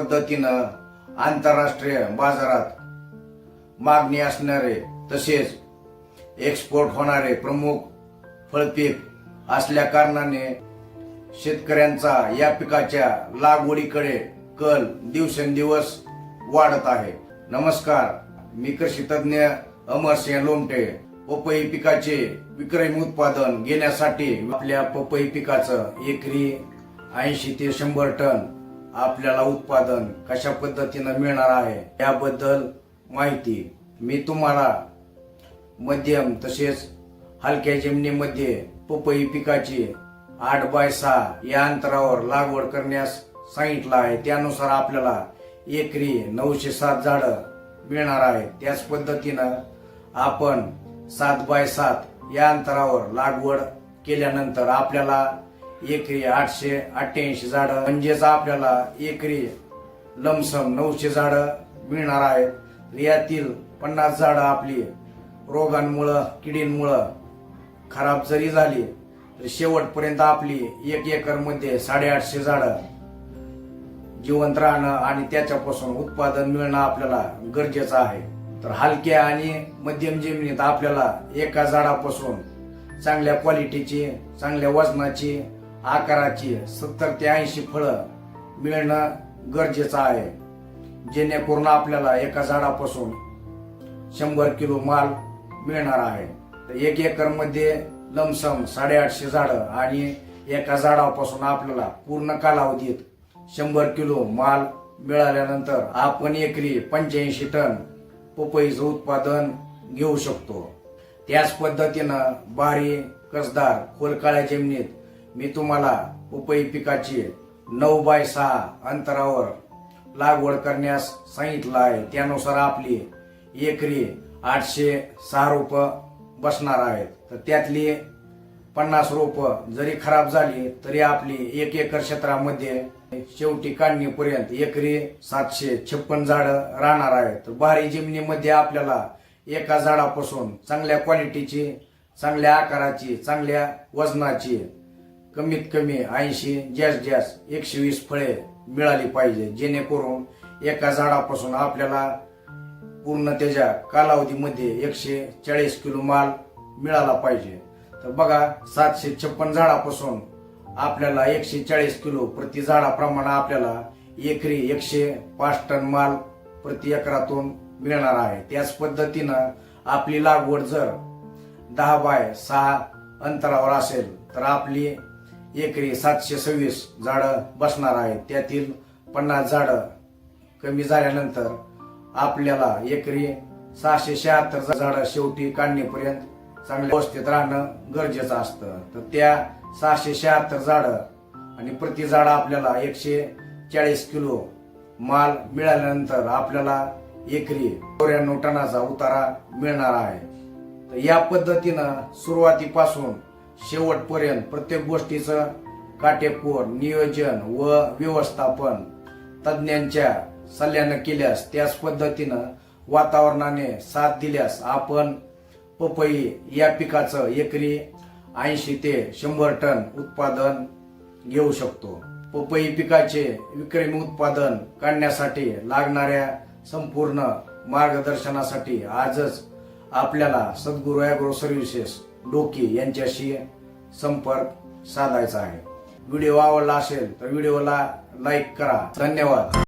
पद्धतीनं आंतरराष्ट्रीय बाजारात मागणी असणारे तसेच एक्सपोर्ट होणारे प्रमुख फळपीक असल्या कारणाने शेतकऱ्यांचा या पिकाच्या लागवडीकडे कल दिवसेंदिवस वाढत आहे। नमस्कार, मी कृषी तज्ञ अमरसिंह लोमटे। पपई पिकाचे विक्रमी उत्पादन घेण्यासाठी आपल्या पपई पिकाचं एकरी 80 ते 100 टन आपल्याला उत्पादन कशा पद्धतीने मिळणार आहे याबद्दल माहिती मी तुम्हाला मध्यम तसेच हलक्या जमिनीमध्ये पपई पिकाची 8 बाय 6 या अंतरावर लागवड करण्यास सांगितलं आहे। त्यानुसार आपल्याला एकरी 907 झाडं मिळणार आहेत। त्याच पद्धतीनं आपण 7 बाय 7 या अंतरावर लागवड केल्यानंतर आपल्याला एकरी 888 झाडं म्हणजेच आपल्याला एकरी लमसम 900 झाडं मिळणार आहेत। यातील 50 झाडं आपली रोगांमुळे किडींमुळे खराब जरी झाली तर शेवटपर्यंत आपली 1 एकर मध्ये 850 झाडं जिवंत राहणं आणि त्याच्यापासून उत्पादन मिळणं आपल्याला गरजेचं आहे। तर हलक्या आणि मध्यम जमिनीत आपल्याला एका झाडापासून चांगल्या क्वालिटीची, चांगल्या वजनाची, आकाराची 70 ते 80 फळं मिळणं गरजेचं आहे, जेणेकरून आपल्याला एका झाडापासून 100 किलो माल मिळणार आहे। तर 1 एकर मध्ये लमसम 850 झाडं आणि एका झाडापासून आपल्याला पूर्ण कालावधीत 100 किलो माल मिळाल्यानंतर आपण एकरी 85 टन पपईचं उत्पादन घेऊ शकतो। त्याच पद्धतीनं बारीक कसदार खोलकाळ्या जमिनीत मी तुम्हाला पपई पिकाची 9 बाय 6 अंतरावर लागवड करण्यास सांगितलं आहे। त्यानुसार आपली एकरी 806 रोप बसणार आहेत। तर त्यातली 50 रोप जरी खराब झाली तरी आपली 1 एकर क्षेत्रामध्ये शेवटी काढणीपर्यंत एकरी 756 झाडं राहणार आहेत। तर भारी जमिनीमध्ये आपल्याला एका झाडापासून चांगल्या क्वालिटीची, चांगल्या आकाराची, चांगल्या वजनाची कमीत कमी 80 जास्त 120 फळे मिळाली पाहिजे, जेणेकरून एका झाडापासून आपल्याला पूर्ण त्याच्या कालावधीमध्ये 140 किलो माल मिळाला पाहिजे। तर बघा, 756 झाडापासून आपल्याला 140 किलो प्रति झाडाप्रमाणे आपल्याला एकरी 105 टन माल प्रति एकरातून मिळणार आहे। त्याच पद्धतीनं आपली लागवड जर 10 बाय 6 अंतरावर असेल तर आपली एकरी 726 झाडं बसणार आहेत। त्यातील 50 झाडं कमी झाल्यानंतर आपल्याला एकरी 676 झाडं शेवटी काढणीपर्यंत चांगल्या अवस्थेत राहणं गरजेचं असतं। तर त्या 676 झाडं आणि प्रति झाड आपल्याला 140 किलो माल मिळाल्यानंतर आपल्याला एकरी 94 टनाचा उतारा मिळणार आहे। तर या पद्धतीनं सुरुवातीपासून शेवटपर्यंत प्रत्येक गोष्टीचं काटेकोर नियोजन व व्यवस्थापन तज्ञांच्या सल्ल्यानं केल्यास, त्याच पद्धतीनं वातावरणाने साथ दिल्यास आपण पपई या पिकाचं एकरी 80 ते 100 टन उत्पादन घेऊ शकतो। पपई पिकाचे विक्रमी उत्पादन काढण्यासाठी लागणाऱ्या संपूर्ण मार्गदर्शनासाठी आजच आपल्याला सद्गुरू ॲग्रो सर्व्हिसेस डोकी यांच्याशी संपर्क साधायचा आहे। व्हिडिओ आवडला असेल तर व्हिडिओला लाईक करा। धन्यवाद।